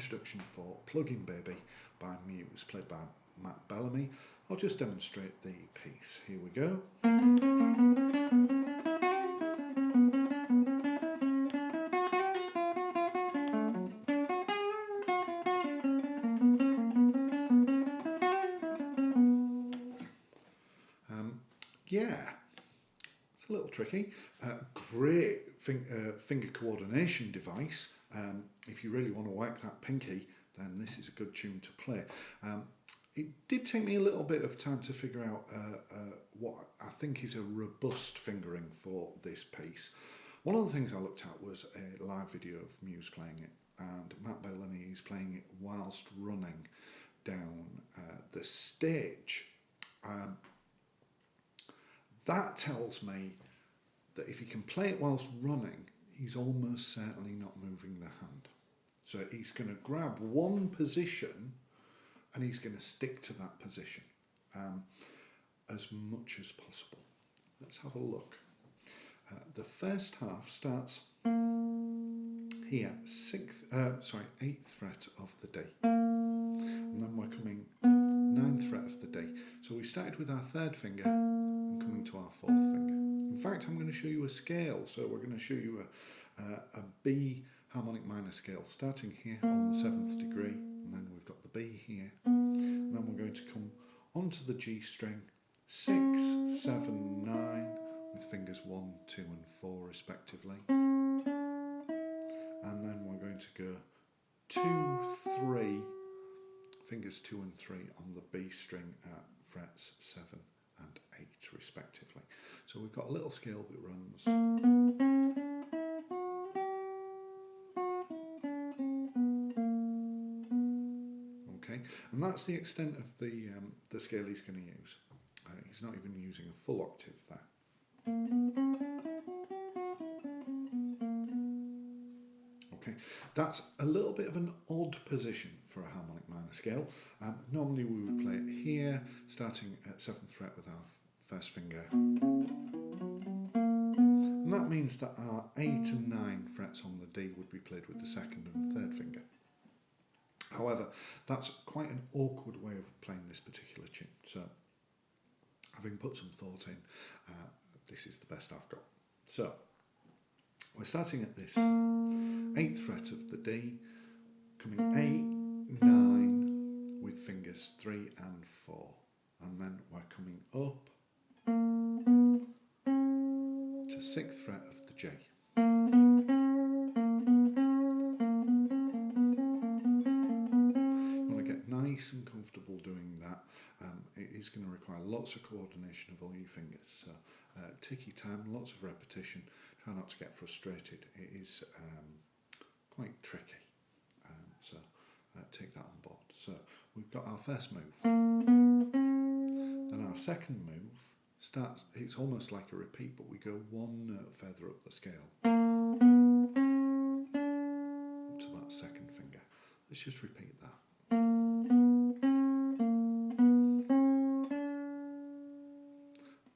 introduction for Plug-in Baby by Muse, played by Matt Bellamy. I'll just demonstrate the piece. Here we go. Yeah, it's a little tricky. Great finger coordination device. If you really want to whack that pinky, then this is a good tune to play. It did take me a little bit of time to figure out what I think is a robust fingering for this piece. One of the things I looked at was a live video of Muse playing it, and Matt Bellamy is playing it whilst running down the stage. That tells me that if he can play it whilst running, he's almost certainly not moving the hand. So he's going to grab one position and he's going to stick to that position as much as possible. Let's have a look. The first half starts here, 8th fret of the D. And then we're coming 9th fret of the D. So we started with our 3rd finger and coming to our 4th finger. In fact, I'm going to show you a scale. So we're going to show you a B harmonic minor scale, starting here on the 7th degree, and then we've got the B here. And then we're going to come onto the G string, 6, 7, 9, with fingers 1, 2 and 4 respectively. And then we're going to go 2, 3, fingers 2 and 3 on the B string at frets 7 and 8 respectively. So we've got a little scale that runs. Okay, and that's the extent of the scale he's going to use. He's not even using a full octave there. Okay, that's a little bit of an odd position for a harmonic minor scale. Normally we would play it here, starting at 7th fret with our 1st finger. And that means that our 8 and 9 frets on the D would be played with the 2nd and 3rd finger. However, that's quite an awkward way of playing this particular tune. So, having put some thought in, this is the best I've got. So, we're starting at this 8th fret of the D, coming 8, 9 with fingers 3 and 4, and then we're coming up to 6th fret of the J. You want to get nice and comfortable doing that. It is going to require lots of coordination of all your fingers, so take your time, lots of repetition. Try not to get frustrated. It is quite tricky, so take that on board. So we've got our first move. Then our second move starts, it's almost like a repeat, but we go one note further up the scale, up to that 2nd finger. Let's just repeat that.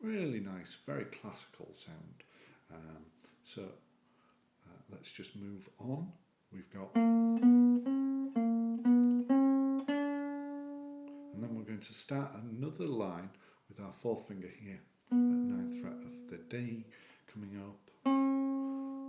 Really nice, very classical sound. So let's just move on. We've got, and then we're going to start another line with our 4th finger here at 9th fret of the D, coming up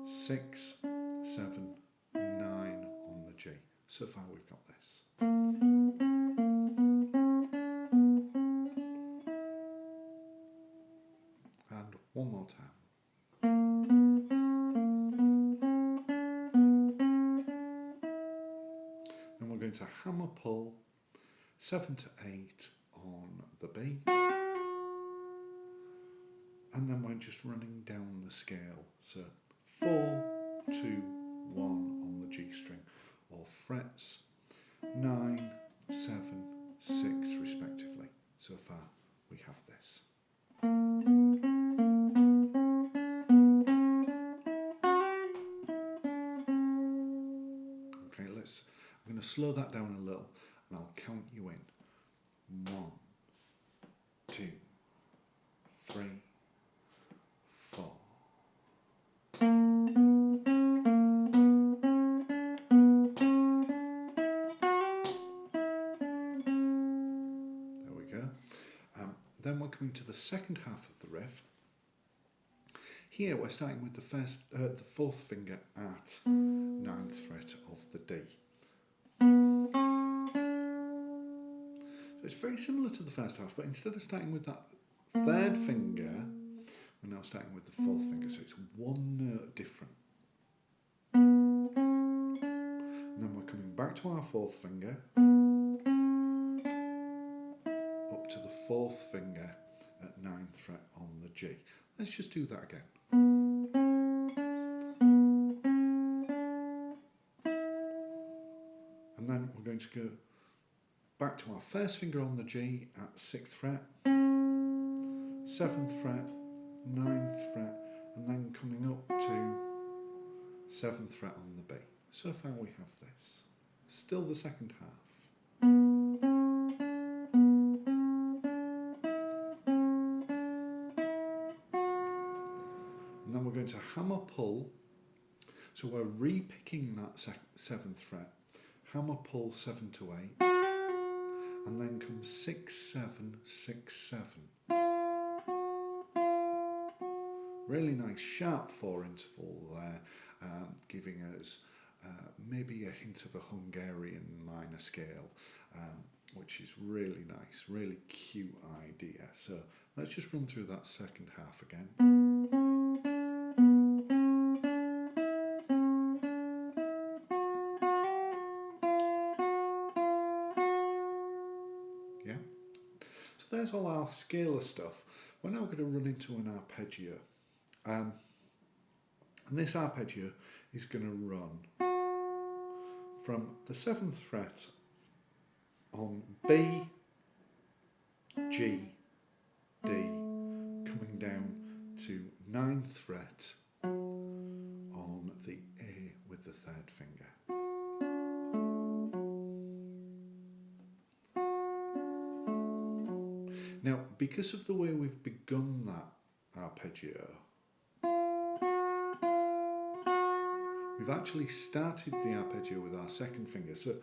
6, 7, 9 on the G. So far we've got this. And one more time. Then we're going to hammer pull 7 to 8 on the B, and then we're just running down the scale, so 4, 2, 1 on the G string, or frets 9, 7, 6 respectively. So far we have this. Okay, I'm going to slow that down a little and I'll count you in. 1, 2, 3, 4. then we're coming to the second half of the riff. Here we're starting with the fourth finger at 9th fret of the D. So it's very similar to the first half, but instead of starting with that third finger, we're now starting with the fourth finger, so it's one note different. And then we're coming back to our fourth finger, up to the fourth finger at 9th fret on the G. Let's just do that again. And then we're going to go back to our first finger on the G at 6th fret, 7th fret, 9th fret, and then coming up to 7th fret on the B. So far we have this. Still the second half. And then we're going to hammer pull. So we're re-picking that 7th fret, hammer pull 7 to 8, and then comes 6, 7, 6, 7. Really nice sharp 4 interval there, giving us maybe a hint of a Hungarian minor scale, which is really nice, really cute idea. So let's just run through that second half again. Yeah, so there's all our scalar stuff. We're now going to run into an arpeggio. And this arpeggio is going to run from the 7th fret on B, G, D, coming down to 9th fret on the A with the 3rd finger. Now, because of the way we've begun that arpeggio, we've actually started the arpeggio with our 2nd finger. So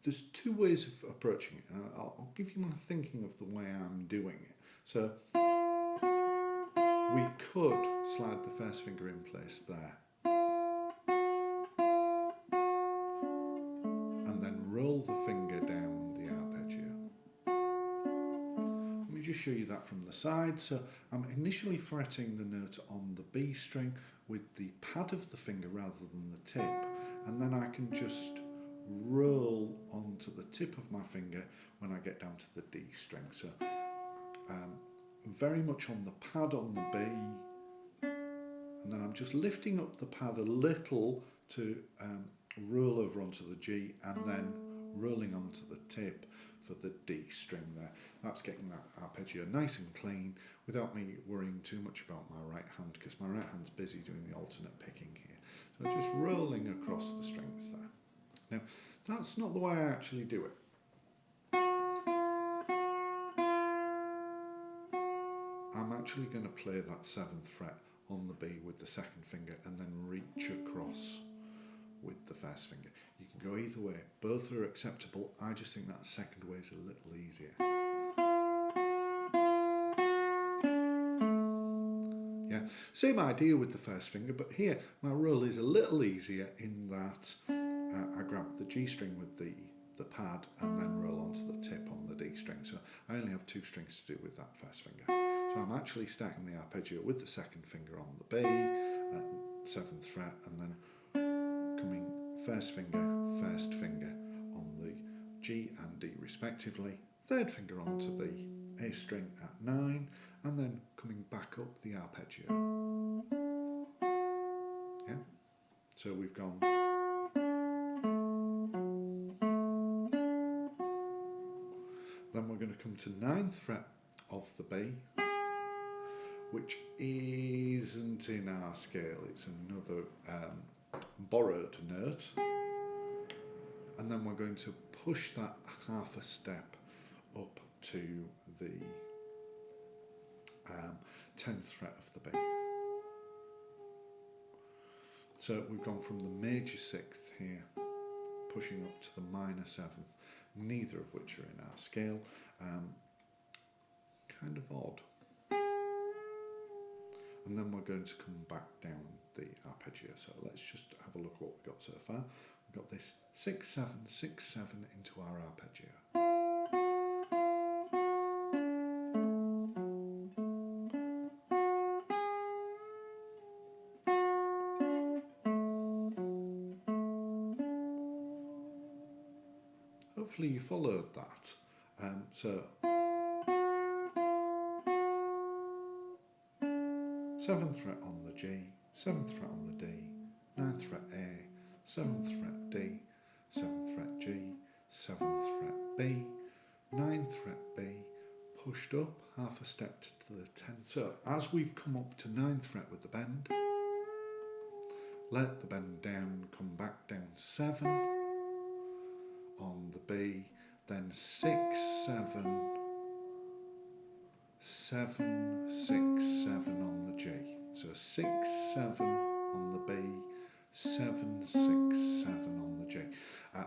there's two ways of approaching it, and I'll give you my thinking of the way I'm doing it. So we could slide the 1st finger in place there, and then roll the finger down the arpeggio. Let me just show you that from the side. So I'm initially fretting the note on the B string with the pad of the finger rather than the tip, and then I can just roll onto the tip of my finger when I get down to the D string. So very much on the pad on the B, and then I'm just lifting up the pad a little to roll over onto the G, and then rolling onto the tip for the D string there. That's getting that arpeggio nice and clean without me worrying too much about my right hand, because my right hand's busy doing the alternate picking here. So just rolling across the strings there. Now, that's not the way I actually do it. I'm actually going to play that 7th fret on the B with the 2nd finger and then reach across with the 1st finger. You can go either way. Both are acceptable. I just think that 2nd way is a little easier. Yeah, same idea with the 1st finger, but here my roll is a little easier in that I grab the G string with the pad and then roll onto the tip on the D string. So I only have 2 strings to do with that 1st finger. So I'm actually starting the arpeggio with the 2nd finger on the B at 7th fret, and then coming 1st finger, 1st finger on the G and D respectively, 3rd finger onto the A string at 9, and then coming back up the arpeggio. Yeah, so we've gone. Then we're going to come to 9th fret of the B, which isn't in our scale, it's another borrowed note. And then we're going to push that half a step up to the 10th fret of the B. So we've gone from the major 6th here, pushing up to the minor 7th, neither of which are in our scale. kind of odd. And then we're going to come back down the arpeggio. So let's just have a look at what we've got so far. We've got this 6-7, 6-7 into our arpeggio. Hopefully you followed that. So 7th fret on the G, 7th fret on the D, 9th fret A, 7th fret D, 7th fret G, 7th fret B, 9th fret B, pushed up half a step to the 10th. So as we've come up to 9th fret with the bend, let the bend down, come back down 7 on the B, then 6, 7, 7, 6, 7 on the G. So 6, 7 on the B, 7, 6, 7 on the G.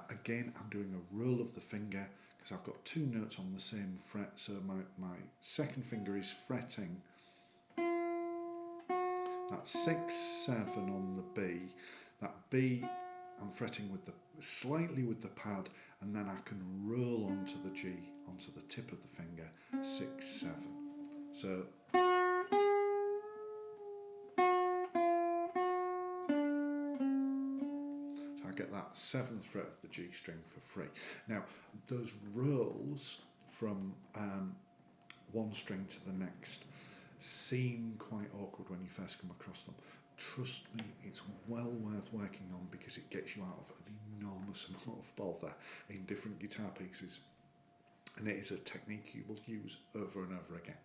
Again, I'm doing a roll of the finger because I've got two notes on the same fret, so my second finger is fretting. That's 6, 7 on the B. That B, I'm fretting with slightly with the pad, and then I can roll onto the G, onto the tip of the finger, 6, 7. So I get that 7th fret of the G string for free. Now, those rolls from one string to the next seem quite awkward when you first come across them. Trust me, it's well worth working on because it gets you out of an enormous amount of bother in different guitar pieces. And it is a technique you will use over and over again.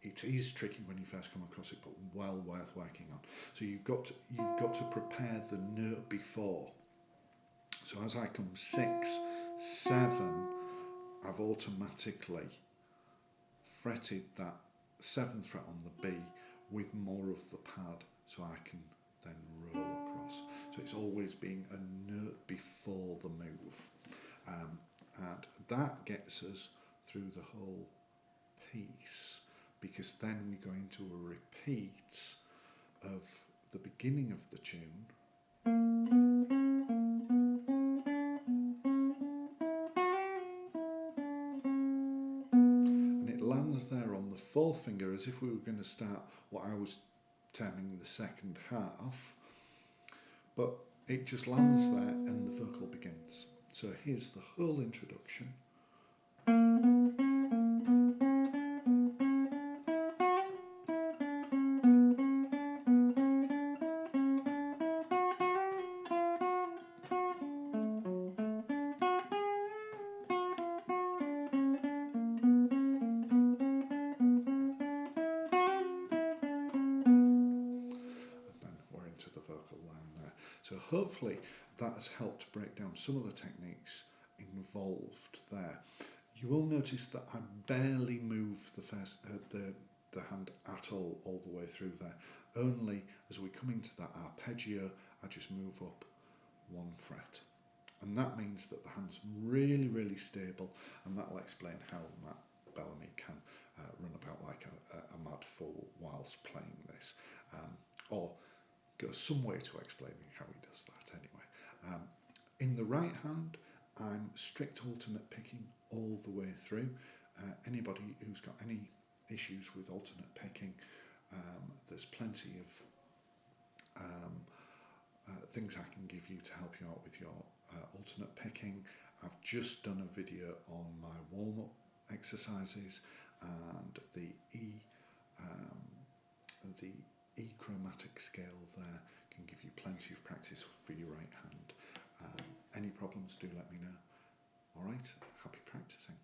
It is tricky when you first come across it, but well worth working on. So you've got to prepare the note before. So as I come 6, 7, I've automatically fretted that 7th fret on the B with more of the pad, so I can then roll across. So it's always being a note before the move. And that gets us through the whole piece, because then we go into a repeat of the beginning of the tune. And it lands there on the 4th finger as if we were going to start what I was terming the second half, but it just lands there and the vocal begins. So here's the whole introduction. So hopefully that has helped break down some of the techniques involved there. You will notice that I barely move the hand at all the way through there. Only as we come into that arpeggio, I just move up 1 fret. And that means that the hand's really, really stable, and that will explain how Matt Bellamy can run about like a mad fool whilst playing this. Or go some way to explaining how he does that anyway. In the right hand, I'm strict alternate picking all the way through. Anybody who's got any issues with alternate picking, there's plenty of things I can give you to help you out with your alternate picking. I've just done a video on my warm-up exercises, and the E chromatic scale there can give you plenty of practice for your right hand. Any problems, do let me know. All right, happy practicing.